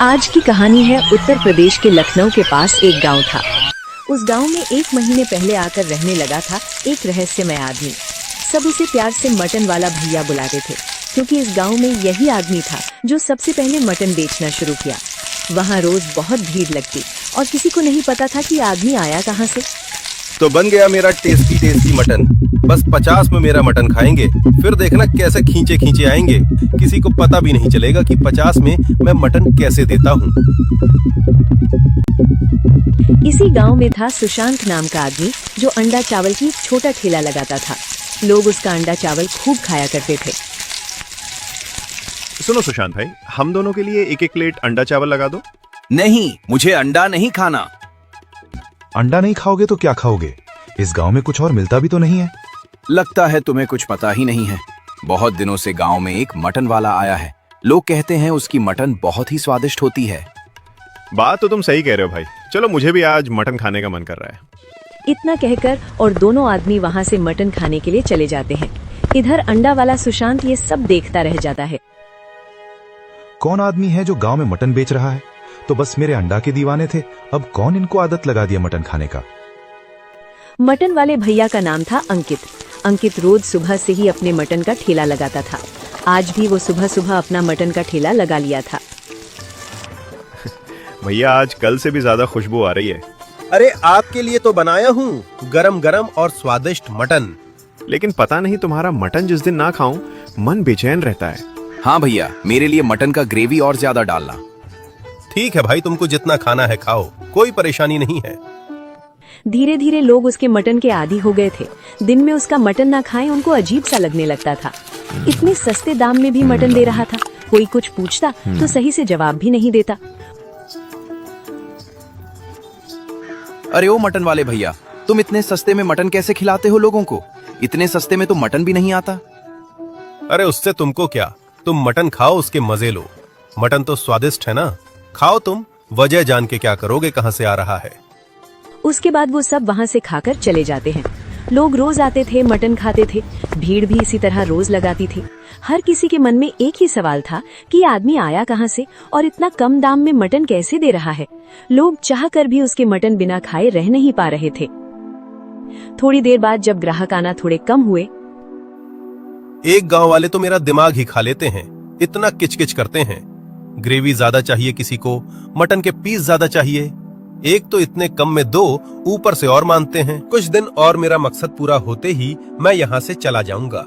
आज की कहानी है उत्तर प्रदेश के लखनऊ के पास एक गांव था। उस गांव में 1 महीने पहले आकर रहने लगा था एक रहस्यमय आदमी। सब उसे प्यार से मटन वाला भैया बुलाते थे, क्योंकि इस गांव में यही आदमी था जो सबसे पहले मटन बेचना शुरू किया। वहाँ रोज बहुत भीड़ लगती और किसी को नहीं पता था कि आदमी आया कहाँ से। तो बन गया मेरा टेस्टी टेस्टी मटन। बस 50 में मेरा मटन खाएंगे, फिर देखना कैसे खींचे खींचे आएंगे। किसी को पता भी नहीं चलेगा कि 50 में मैं मटन कैसे देता हूँ। इसी गांव में था सुशांत नाम का आदमी जो अंडा चावल की एक छोटा ठेला लगाता था। लोग उसका अंडा चावल खूब खाया करते थे। सुनो सुशांत भाई, हम दोनों के लिए एक एक प्लेट अंडा चावल लगा दो। नहीं, मुझे अंडा नहीं खाना। अंडा नहीं खाओगे तो क्या खाओगे? इस गांव में कुछ और मिलता भी तो नहीं है। लगता है तुम्हें कुछ पता ही नहीं है। बहुत दिनों से गांव में एक मटन वाला आया है। लोग कहते हैं उसकी मटन बहुत ही स्वादिष्ट होती है। बात तो तुम सही कह रहे हो भाई। चलो, मुझे भी आज मटन खाने का मन कर रहा है। इतना कहकर और दोनों आदमी वहाँ से मटन खाने के लिए चले जाते हैं। इधर अंडा वाला सुशांत ये सब देखता रह जाता है। कौन आदमी है जो गांव में मटन बेच रहा है? तो बस मेरे अंडा के दीवाने थे, अब कौन इनको आदत लगा दिया मटन खाने का। मटन वाले भैया का नाम था अंकित। अंकित रोज सुबह से ही अपने मटन का ठेला लगाता था। आज भी वो सुबह सुबह अपना मटन का ठेला लगा लिया था। भैया, आज कल से भी ज्यादा खुशबू आ रही है। अरे आपके लिए तो बनाया हूँ गरम गरम और स्वादिष्ट मटन। लेकिन पता नहीं तुम्हारा मटन जिस दिन ना खाऊं मन बेचैन रहता है। हाँ भैया, मेरे लिए मटन का ग्रेवी और ज्यादा डालना। ठीक है भाई, तुमको जितना खाना है खाओ, कोई परेशानी नहीं है। धीरे धीरे लोग उसके मटन के आदी हो गए थे। दिन में उसका मटन ना खाएं उनको अजीब सा लगने लगता था। इतने सस्ते दाम में भी मटन दे रहा था। कोई कुछ पूछता तो सही से जवाब भी नहीं देता। अरे ओ मटन वाले भैया, तुम इतने सस्ते में मटन कैसे खिलाते हो लोगों को? इतने सस्ते में तो मटन भी नहीं आता। अरे उससे तुमको क्या, तुम मटन खाओ, उसके मजे लो। मटन तो स्वादिष्ट है ना, खाओ तुम। वजह जान के क्या करोगे कहाँ से आ रहा है। उसके बाद वो सब वहाँ से खाकर चले जाते हैं। लोग रोज आते थे, मटन खाते थे। भीड़ भी इसी तरह रोज लगाती थी। हर किसी के मन में एक ही सवाल था कि ये आदमी आया कहाँ से और इतना कम दाम में मटन कैसे दे रहा है। लोग चाह कर भी उसके मटन बिना खाए रह नहीं पा रहे थे। थोड़ी देर बाद जब ग्राहक आना थोड़े कम हुए, एक गांव वाले तो मेरा दिमाग ही खा लेते हैं। इतना किचकिच करते हैं। ग्रेवी ज्यादा चाहिए किसी को, मटन के पीस ज्यादा चाहिए। एक तो इतने कम में दो, ऊपर से और मानते हैं। कुछ दिन और मेरा मकसद पूरा होते ही मैं यहाँ से चला जाऊंगा।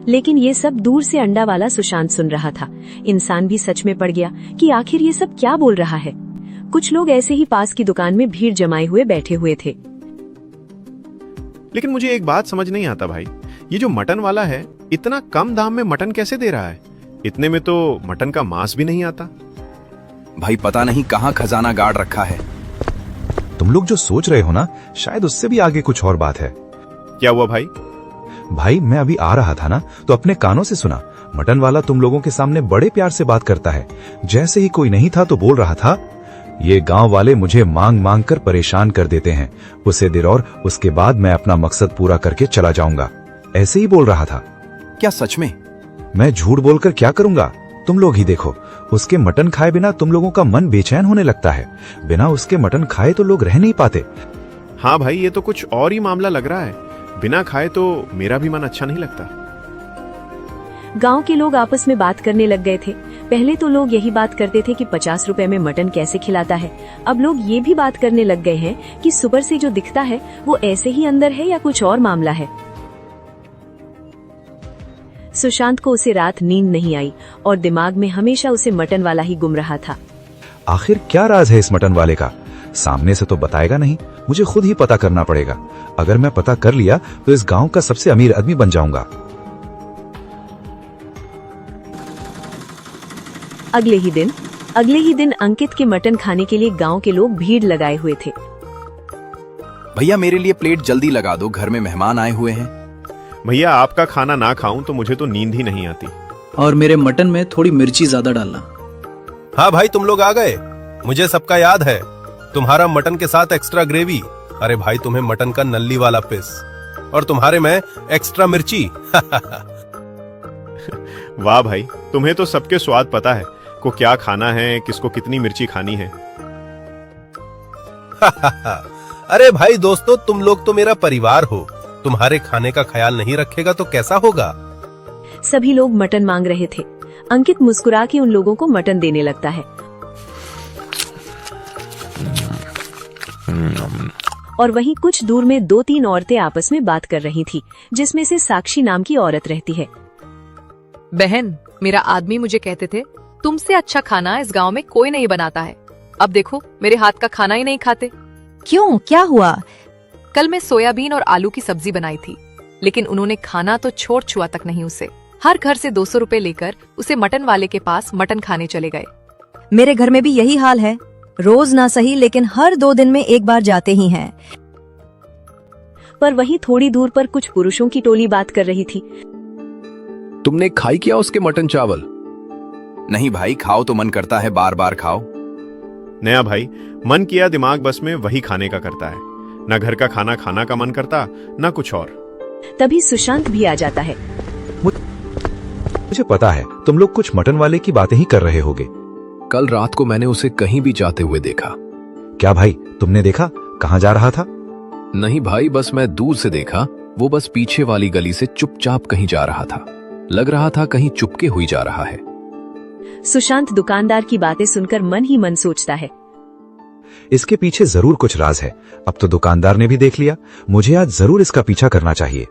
लेकिन ये सब दूर से अंडा वाला सुशांत सुन रहा था। इंसान भी सच में पड़ गया कि आखिर ये सब क्या बोल रहा है। कुछ लोग ऐसे ही पास की दुकान में भीड़ जमाए हुए बैठे हुए थे। लेकिन मुझे एक बात समझ नहीं आता भाई, ये जो मटन वाला है इतना कम दाम में मटन कैसे दे रहा है? इतने में तो मटन का मांस भी नहीं आता। भाई पता नहीं कहाँ खजाना गाड़ रखा है। तुम लोग जो सोच रहे हो ना, शायद उससे भी आगे कुछ और बात है। क्या हुआ भाई? भाई मैं अभी आ रहा था ना, तो अपने कानों से सुना। मटन वाला तुम लोगों के सामने बड़े प्यार से बात करता है। जैसे ही कोई नहीं था तो बोल रहा था, ये गांव वाले मुझे मांग मांग कर परेशान कर देते हैं। उसे देर और उसके बाद मैं अपना मकसद पूरा करके चला जाऊंगा। ऐसे ही बोल रहा था। क्या सच में? मैं झूठ बोलकर क्या करूंगा? तुम लोग ही देखो, उसके मटन खाए बिना तुम लोगों का मन बेचैन होने लगता है। बिना उसके मटन खाए तो लोग रह नहीं पाते। हाँ भाई, ये तो कुछ और ही मामला लग रहा है। बिना खाए तो मेरा भी मन अच्छा नहीं लगता। गांव के लोग आपस में बात करने लग गए थे। पहले तो लोग यही बात करते थे कि 50 रुपए में मटन कैसे खिलाता है। अब लोग ये भी बात करने लग गए हैं कि सुपर से जो दिखता है वो ऐसे ही अंदर है या कुछ और मामला है। सुशांत को उसे रात नींद नहीं आई और दिमाग में हमेशा उसे मटन वाला ही घूम रहा था। आखिर क्या राज है इस मटन वाले का? सामने से तो बताएगा नहीं, मुझे खुद ही पता करना पड़ेगा। अगर मैं पता कर लिया तो इस गांव का सबसे अमीर आदमी बन जाऊंगा। अगले ही दिन अंकित के मटन खाने के लिए गांव के लोग भीड़ लगाए हुए थे। भैया मेरे लिए प्लेट जल्दी लगा दो, घर में मेहमान आए हुए हैं। भैया, आपका खाना ना खाऊं तो मुझे तो नींद ही नहीं आती। और मेरे मटन में थोड़ी मिर्ची ज्यादा डालना। हाँ भाई, तुम लोग आ गए। मुझे सबका याद है। तुम्हारा मटन के साथ एक्स्ट्रा ग्रेवी। अरे भाई, तुम्हें मटन का नल्ली वाला पीस और तुम्हारे में एक्स्ट्रा मिर्ची। वाह भाई, तुम्हें तो सबके स्वाद पता है। को क्या खाना है, किसको कितनी मिर्ची खानी है। अरे भाई दोस्तों, तुम लोग तो मेरा परिवार हो, तुम्हारे खाने का ख्याल नहीं रखेगा तो कैसा होगा। सभी लोग मटन मांग रहे थे। अंकित मुस्कुरा के उन लोगों को मटन देने लगता है और वहीं कुछ दूर में 2-3 औरतें आपस में बात कर रही थी, जिसमें से साक्षी नाम की औरत रहती है। बहन, मेरा आदमी मुझे कहते थे तुमसे अच्छा खाना इस गांव में कोई नहीं बनाता है। अब देखो मेरे हाथ का खाना ही नहीं खाते। क्यों, क्या हुआ? कल मैं सोयाबीन और आलू की सब्जी बनाई थी, लेकिन उन्होंने खाना तो छोड़ छुआ तक नहीं उसे। हर घर से 200 रुपए लेकर उसे मटन वाले के पास मटन खाने चले गए। मेरे घर में भी यही हाल है। रोज ना सही लेकिन हर 2 दिन में एक बार जाते ही हैं। पर वहीं थोड़ी दूर पर कुछ पुरुषों की टोली बात कर रही थी। तुमने खाई क्या उसके मटन चावल? नहीं भाई, खाओ तो मन करता है, बार बार खाओ। नया भाई, मन किया दिमाग बस में वही खाने का करता है। ना घर का खाना खाना का मन करता, ना कुछ और। तभी सुशांत भी आ जाता है। मुझे पता है तुम लोग कुछ मटन वाले की बातें ही कर रहे होगे। कल रात को मैंने उसे कहीं भी जाते हुए देखा। क्या भाई, तुमने देखा? कहाँ जा रहा था? नहीं भाई, बस मैं दूर से देखा। वो बस पीछे वाली गली से चुपचाप कहीं जा रहा था। लग रहा था कहीं चुपके हुई जा रहा है। सुशांत दुकानदार की बातें सुनकर मन ही मन सोचता है, इसके पीछे जरूर कुछ राज है। अब तो दुकानदार ने भी देख लिया, मुझे आज जरूर इसका पीछा करना चाहिए।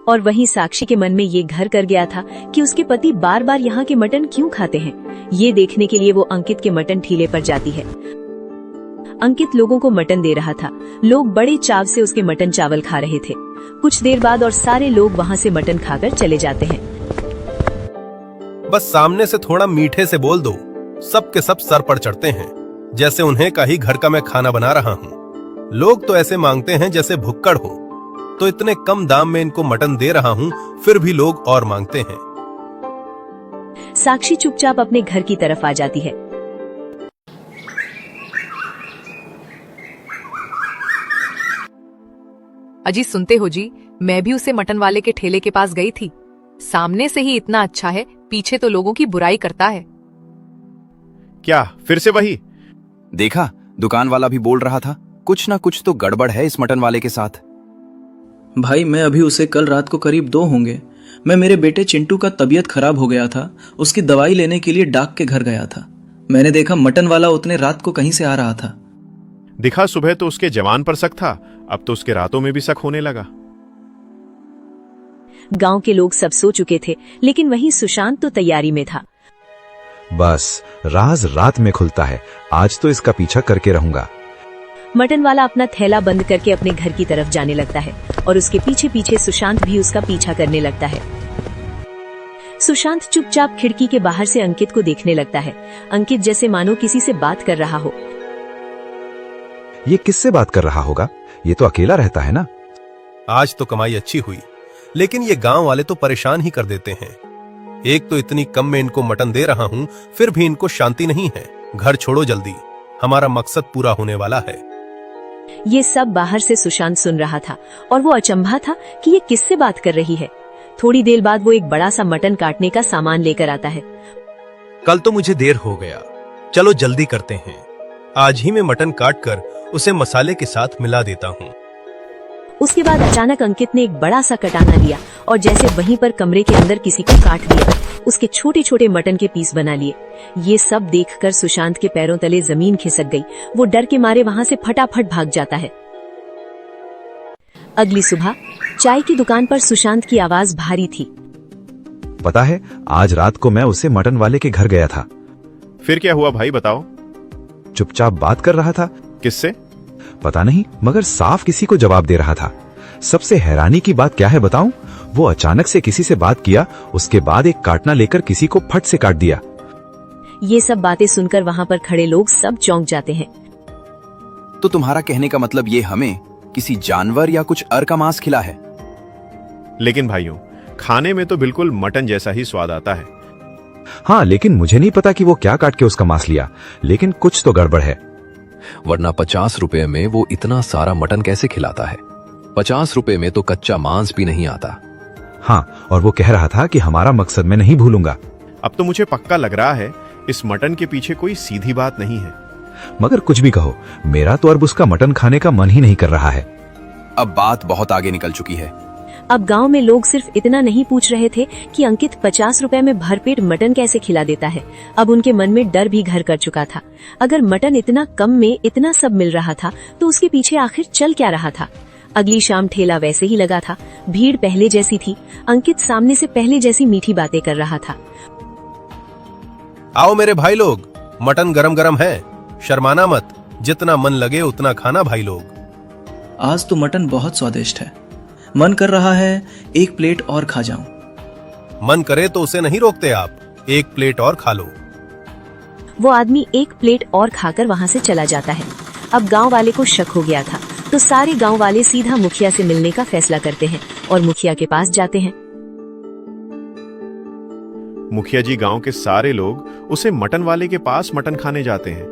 और वहीं साक्षी के मन में ये घर कर गया था कि उसके पति बार बार यहाँ के मटन क्यों खाते हैं। ये देखने के लिए वो अंकित के मटन ठेले पर जाती है। अंकित लोगों को मटन दे रहा था। लोग बड़े चाव से उसके मटन चावल खा रहे थे। कुछ देर बाद और सारे लोग वहाँ से मटन खाकर चले जाते हैं। बस सामने से थोड़ा मीठे से बोल दो, सब के सब सर पर चढ़ते हैं, जैसे उन्हें का ही घर का मैं खाना बना रहा हूँ। लोग तो ऐसे मांगते हैं जैसे भुक्कड़ हो। तो इतने कम दाम में इनको मटन दे रहा हूँ, फिर भी लोग और मांगते हैं। साक्षी चुपचाप अपने घर की तरफ आ जाती है। अजी सुनते हो जी, मैं भी उसे मटन वाले के ठेले के पास गई थी। सामने से ही इतना अच्छा है, पीछे तो लोगों की बुराई करता है। क्या फिर से वही? देखा, दुकान वाला भी बोल रहा था कुछ ना कुछ तो गड़बड़ है इस मटन वाले के साथ। भाई मैं अभी उसे कल रात को करीब 2 होंगे, मैं मेरे बेटे चिंटू का तबीयत खराब हो गया था, उसकी दवाई लेने के लिए डाक के घर गया था। मैंने देखा मटन वाला उतने रात को कहीं से आ रहा था। दिखा सुबह तो उसके जवान पर शक था, अब तो उसके रातों में भी शक होने लगा। गांव के लोग सब सो चुके थे, लेकिन वहीं सुशांत तो तैयारी में था। बस राज रात में खुलता है, आज तो इसका पीछा करके रहूंगा। मटन वाला अपना थैला बंद करके अपने घर की तरफ जाने लगता है और उसके पीछे पीछे सुशांत भी उसका पीछा करने लगता है। सुशांत चुपचाप खिड़की के बाहर से अंकित को देखने लगता है। अंकित जैसे मानो किसी से बात कर रहा हो। ये किससे बात कर रहा होगा? ये तो अकेला रहता है ना। आज तो कमाई अच्छी हुई, लेकिन ये गांव वाले तो परेशान ही कर देते हैं। एक तो इतनी कम में इनको मटन दे रहा हूं, फिर भी इनको शांति नहीं है। घर छोड़ो जल्दी, हमारा मकसद पूरा होने वाला है। ये सब बाहर से सुशांत सुन रहा था और वो अचंभा था कि ये किससे बात कर रही है। थोड़ी देर बाद वो एक बड़ा सा मटन काटने का सामान लेकर आता है। कल तो मुझे देर हो गया, चलो जल्दी करते हैं। आज ही मैं मटन काट कर उसे मसाले के साथ मिला देता हूँ। उसके बाद अचानक अंकित ने एक बड़ा सा कटाना लिया और जैसे वहीं पर कमरे के अंदर किसी को काट दिया। उसके छोटे छोटे मटन के पीस बना लिए। ये सब देखकर सुशांत के पैरों तले जमीन खिसक गई। वो डर के मारे वहां से फटाफट भाग जाता है। अगली सुबह चाय की दुकान पर सुशांत की आवाज भारी थी। पता है, आज रात को मैं उसे मटन वाले के घर गया था। फिर क्या हुआ भाई, बताओ। चुपचाप बात कर रहा था। किससे? पता नहीं, मगर साफ किसी को जवाब दे रहा था। सबसे हैरानी की बात क्या है बताऊं? वो अचानक से किसी से बात किया, उसके बाद एक काटना लेकर किसी को फट से काट दिया। ये सब बातें सुनकर वहां पर खड़े लोग सब चौंक जाते हैं। तो तुम्हारा कहने का मतलब ये हमें किसी जानवर या कुछ अर का मांस खिला है? लेकिन भाइयों, खाने में तो बिल्कुल मटन जैसा ही स्वाद आता है। हाँ, लेकिन मुझे नहीं पता कि वो क्या काट के उसका मांस लिया, लेकिन कुछ तो गड़बड़ है। वरना 50 रुपए में वो इतना सारा मटन कैसे खिलाता है? 50 रुपए में तो कच्चा मांस भी नहीं आता। हाँ, और वो कह रहा था कि हमारा मकसद मैं नहीं भूलूंगा। अब तो मुझे पक्का लग रहा है इस मटन के पीछे कोई सीधी बात नहीं है। मगर कुछ भी कहो, मेरा तो अब उसका मटन खाने का मन ही नहीं कर रहा है। अब बात बहुत आगे निकल चुकी है। अब गांव में लोग सिर्फ इतना नहीं पूछ रहे थे कि अंकित 50 रुपए में भरपेट मटन कैसे खिला देता है। अब उनके मन में डर भी घर कर चुका था। अगर मटन इतना कम में इतना सब मिल रहा था तो उसके पीछे आखिर चल क्या रहा था। अगली शाम ठेला वैसे ही लगा था, भीड़ पहले जैसी थी। अंकित सामने से पहले जैसी मीठी बातें कर रहा था। आओ मेरे भाई लोग, मटन गरम गरम है, शर्माना मत, जितना मन लगे उतना खाना भाई लोग। आज तो मटन बहुत स्वादिष्ट है, मन कर रहा है एक प्लेट और खा जाऊं। मन करे तो उसे नहीं रोकते आप, एक प्लेट और खा लो। वो आदमी एक प्लेट और खाकर वहां से चला जाता है। अब गांव वाले को शक हो गया था, तो सारे गांव वाले सीधा मुखिया से मिलने का फैसला करते हैं और मुखिया के पास जाते हैं। मुखिया जी गांव के सारे लोग उसे मटन वाले के पास मटन खाने जाते हैं।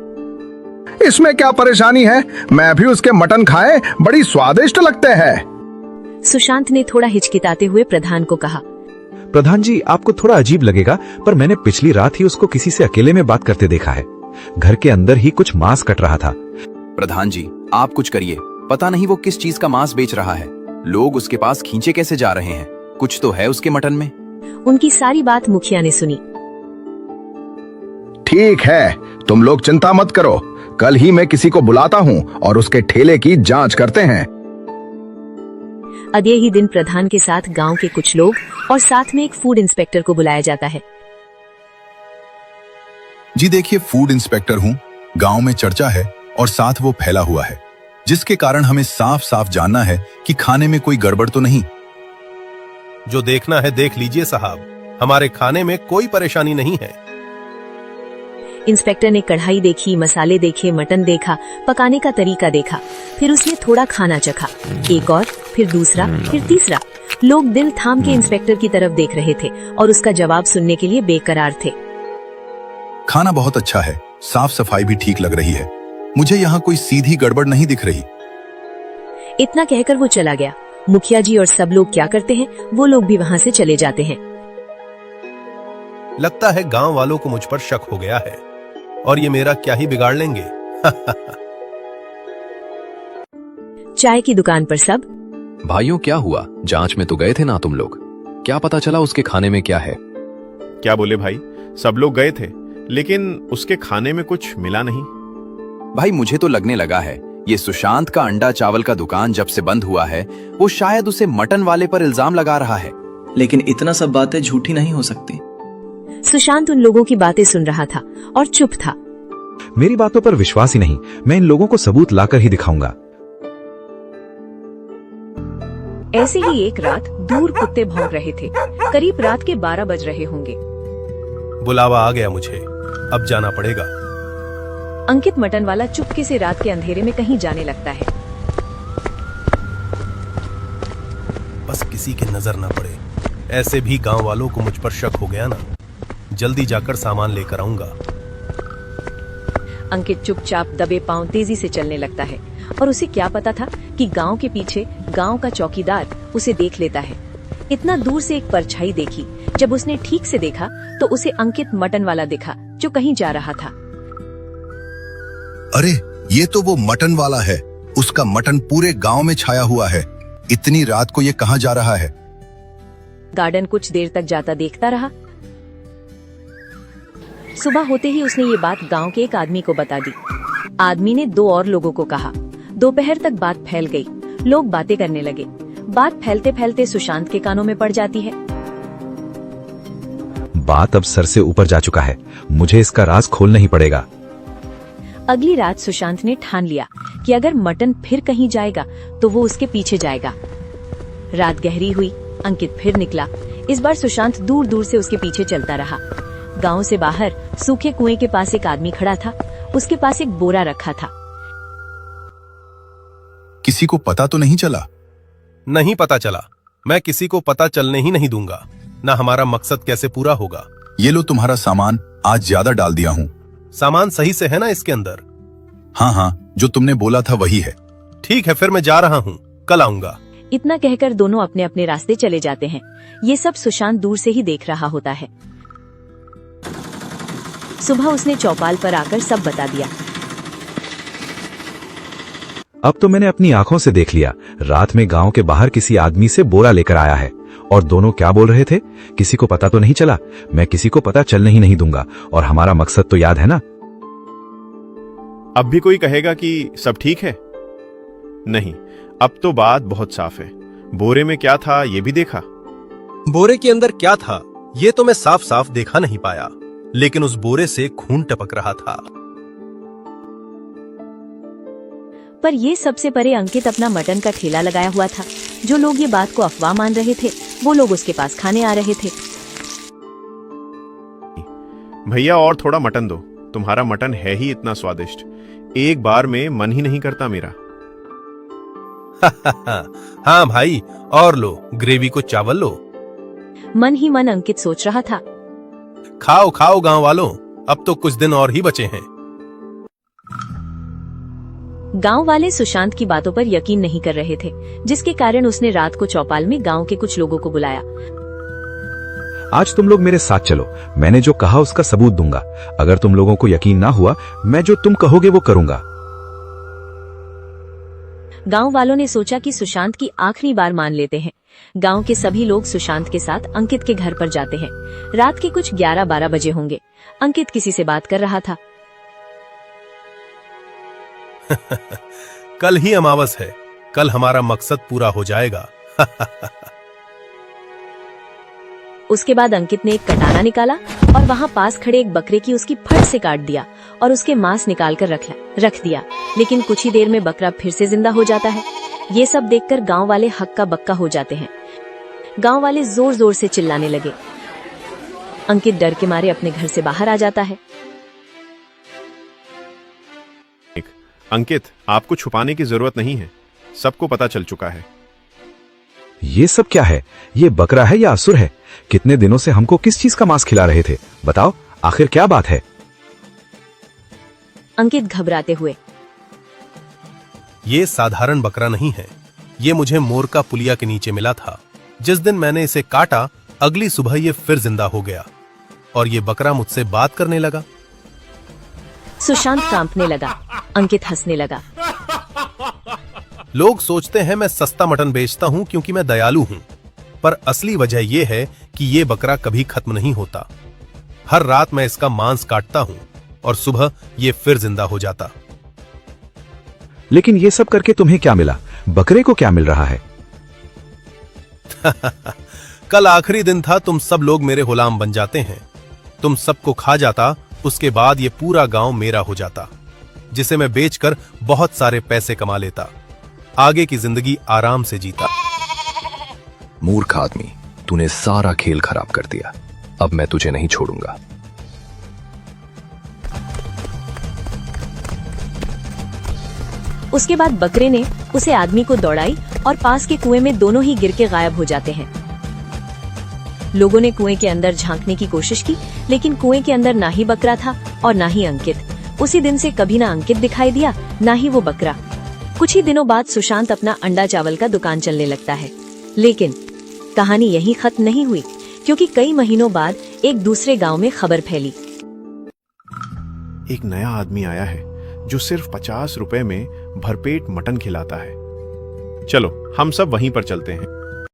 इसमें क्या परेशानी है, मैं भी उसके मटन खाए, बड़ी स्वादिष्ट लगते हैं। सुशांत ने थोड़ा हिचकिताते हुए प्रधान को कहा। प्रधान जी, आपको थोड़ा अजीब लगेगा, पर मैंने पिछली रात ही उसको किसी से अकेले में बात करते देखा है। घर के अंदर ही कुछ मांस कट रहा था। प्रधान जी, आप कुछ करिए, पता नहीं वो किस चीज का मांस बेच रहा है। लोग उसके पास खींचे कैसे जा रहे हैं, कुछ तो है उसके मटन में। उनकी सारी बात मुखिया ने सुनी। ठीक है, तुम लोग चिंता मत करो, कल ही मैं किसी को बुलाता हूँ और उसके ठेले की जांच करते हैं। अगले ही दिन प्रधान के साथ गांव के कुछ लोग और साथ में एक फूड इंस्पेक्टर को बुलाया जाता है। जी देखिए, फूड इंस्पेक्टर हूँ, गांव में चर्चा है और साथ वो फैला हुआ है, जिसके कारण हमें साफ साफ जानना है कि खाने में कोई गड़बड़ तो नहीं। जो देखना है देख लीजिए साहब, हमारे खाने में कोई परेशानी नहीं है। इंस्पेक्टर ने कढ़ाई देखी, मसाले देखे, मटन देखा, पकाने का तरीका देखा। फिर उसने थोड़ा खाना चखा, एक और, फिर दूसरा, फिर तीसरा। लोग दिल थाम के इंस्पेक्टर की तरफ देख रहे थे और उसका जवाब सुनने के लिए बेकरार थे। खाना बहुत अच्छा है, साफ सफाई भी ठीक लग रही है, मुझे यहाँ कोई सीधी गड़बड़ नहीं दिख रही। इतना कहकर वो चला गया। मुखिया जी और सब लोग क्या करते हैं, वो लोग भी वहाँ से चले जाते हैं। लगता है गांव वालों को मुझ पर शक हो गया है और ये मेरा क्या ही बिगाड़ लेंगे। चाय की दुकान पर सब। भाइयों, क्या हुआ? जांच में तो गए थे ना तुम लोग, क्या पता चला उसके खाने में क्या है? क्या बोले भाई? सब लोग गए थे, लेकिन उसके खाने में कुछ मिला नहीं। भाई, मुझे तो लगने लगा है ये सुशांत का अंडा चावल का दुकान जब से बंद हुआ है, वो शायद उसे मटन वाले पर इल्जाम लगा रहा है। लेकिन इतना सब बातें झूठी नहीं हो सकती। सुशांत उन लोगों की बातें सुन रहा था और चुप था। मेरी बातों पर विश्वास ही नहीं, मैं इन लोगों को सबूत लाकर ही दिखाऊंगा। ऐसे ही एक रात दूर कुत्ते भौंक रहे थे। करीब रात के 12 बज रहे होंगे। बुलावा आ गया मुझे, अब जाना पड़ेगा। अंकित मटन वाला चुपके से रात के अंधेरे में कहीं जाने लगता है। बस किसी की नजर ना पड़े, ऐसे भी गांव वालों को मुझ पर शक हो गया ना। जल्दी जाकर सामान लेकर आऊंगा। अंकित चुपचाप दबे पांव तेजी से चलने लगता है और उसे क्या पता था कि गांव के पीछे गांव का चौकीदार उसे देख लेता है। इतना दूर से एक परछाई देखी। जब उसने ठीक से देखा तो उसे अंकित मटन वाला दिखा जो कहीं जा रहा था। अरे, ये तो वो मटन वाला है, उसका मटन पूरे गांव में छाया हुआ है। इतनी रात को ये कहाँ जा रहा है? गार्डन कुछ देर तक जाता देखता रहा। सुबह होते ही उसने ये बात गांव के एक आदमी को बता दी। आदमी ने 2 और लोगों को कहा। दोपहर तक बात फैल गई। लोग बातें करने लगे। बात फैलते फैलते सुशांत के कानों में पड़ जाती है। बात अब सर से ऊपर जा चुका है, मुझे इसका राज खोलना ही पड़ेगा। अगली रात सुशांत ने ठान लिया कि अगर मटन फिर कहीं जाएगा तो वो उसके पीछे जाएगा। रात गहरी हुई, अंकित फिर निकला। इस बार सुशांत दूर दूर से उसके पीछे चलता रहा। गांव से बाहर सूखे कुएं के पास एक आदमी खड़ा था। उसके पास एक बोरा रखा था। किसी को पता तो नहीं चला? नहीं पता चला, मैं किसी को पता चलने ही नहीं दूंगा, ना हमारा मकसद कैसे पूरा होगा। ये लो तुम्हारा सामान, आज ज्यादा डाल दिया हूँ। सामान सही से है ना इसके अंदर? हाँ हाँ, जो तुमने बोला था वही है। ठीक है, फिर मैं जा रहा हूँ, कल आऊंगा। इतना कहकर दोनों अपने अपने रास्ते चले जाते हैं। ये सब सुशांत दूर से ही देख रहा होता है। सुबह उसने चौपाल पर आकर सब बता दिया। अब तो मैंने अपनी आंखों से देख लिया, रात में गांव के बाहर किसी आदमी से बोरा लेकर आया है। और दोनों क्या बोल रहे थे, किसी को पता तो नहीं चला? मैं किसी को पता चलने ही नहीं दूंगा, और हमारा मकसद तो याद है ना? अब भी कोई कहेगा कि सब ठीक है? नहीं, अब तो बात बहुत साफ है। बोरे में क्या था ये भी देखा। बोरे के अंदर क्या था ये तो मैं साफ साफ देखा नहीं पाया, लेकिन उस बोरे से खून टपक रहा था। पर ये सबसे परे अंकित अपना मटन का ठेला लगाया हुआ था। जो लोग ये बात को अफवाह मान रहे थे, वो लोग उसके पास खाने आ रहे थे। भैया और थोड़ा मटन दो, तुम्हारा मटन है ही इतना स्वादिष्ट, एक बार में मन ही नहीं करता मेरा। हाँ भाई, और लो, ग्रेवी को चावल लो। मन ही मन अंकित सोच रहा था, खाओ खाओ गांव वालों, अब तो कुछ दिन और ही बचे हैं। गांव वाले सुशांत की बातों पर यकीन नहीं कर रहे थे, जिसके कारण उसने रात को चौपाल में गांव के कुछ लोगों को बुलाया। आज तुम लोग मेरे साथ चलो, मैंने जो कहा उसका सबूत दूंगा। अगर तुम लोगों को यकीन ना हुआ, मैं जो तुम कहोगे वो करूंगा। गांव वालों ने सोचा कि सुशांत की आखिरी बार मान लेते हैं। गांव के सभी लोग सुशांत के साथ अंकित के घर पर जाते हैं। रात के कुछ 11-12 बजे होंगे। अंकित किसी से बात कर रहा था। कल ही अमावस है, कल हमारा मकसद पूरा हो जाएगा। उसके बाद अंकित ने एक कटाना निकाला और वहां पास खड़े एक बकरे की उसकी फट से काट दिया और उसके मांस निकाल कर रख दिया। लेकिन कुछ ही देर में बकरा फिर से जिंदा हो जाता है। ये सब देखकर गांव वाले हक्का बक्का हो जाते हैं। गांव वाले जोर जोर से चिल्लाने लगे। अंकित डर के मारे अपने घर से बाहर आ जाता है। अंकित, आपको छुपाने की जरूरत नहीं है, सबको पता चल चुका है। ये सब क्या है? ये बकरा है या असुर है? कितने दिनों से हमको किस चीज का मांस खिला रहे थे? बताओ, आखिर क्या बात है? अंकित घबराते हुए, ये साधारण बकरा नहीं है, ये मुझे मोर का पुलिया के नीचे मिला था। जिस दिन मैंने इसे काटा, अगली सुबह ये फिर जिंदा हो गया और ये बकरा मुझसे बात करने लगा। सुशांत कांपने लगा। अंकित हंसने लगा। लोग सोचते हैं मैं सस्ता मटन बेचता हूं क्योंकि मैं दयालु हूं, पर असली वजह यह है कि ये बकरा कभी खत्म नहीं होता। हर रात मैं इसका मांस काटता हूं और सुबह ये फिर जिंदा हो जाता। लेकिन ये सब करके तुम्हें क्या मिला? बकरे को क्या मिल रहा है? कल आखिरी दिन था, तुम सब लोग मेरे गुलाम बन जाते हैं। तुम सबको खा जाता, उसके बाद ये पूरा गांव मेरा हो जाता, जिसे मैं बेचकर बहुत सारे पैसे कमा लेता, आगे की जिंदगी आराम से जीता। मूर्ख आदमी, तूने सारा खेल खराब कर दिया। अब मैं तुझे नहीं छोड़ूंगा। उसके बाद बकरे ने उसे आदमी को दौड़ाई और पास के कुएं में दोनों ही गिर के गायब हो जाते हैं। लोगों ने कुएं के अंदर झांकने की कोशिश की, लेकिन कुएं के अंदर ना ही बकरा था और ना ही अंकित। उसी दिन से कभी ना अंकित दिखाई दिया, ना ही वो बकरा। कुछ ही दिनों बाद सुशांत अपना अंडा चावल का दुकान चलने लगता है। लेकिन कहानी यहीं खत्म नहीं हुई, क्योंकि कई महीनों बाद एक दूसरे गांव में खबर फैली। एक नया आदमी आया है जो सिर्फ 50 रुपए में भरपेट मटन खिलाता है। चलो हम सब वहीं पर चलते हैं।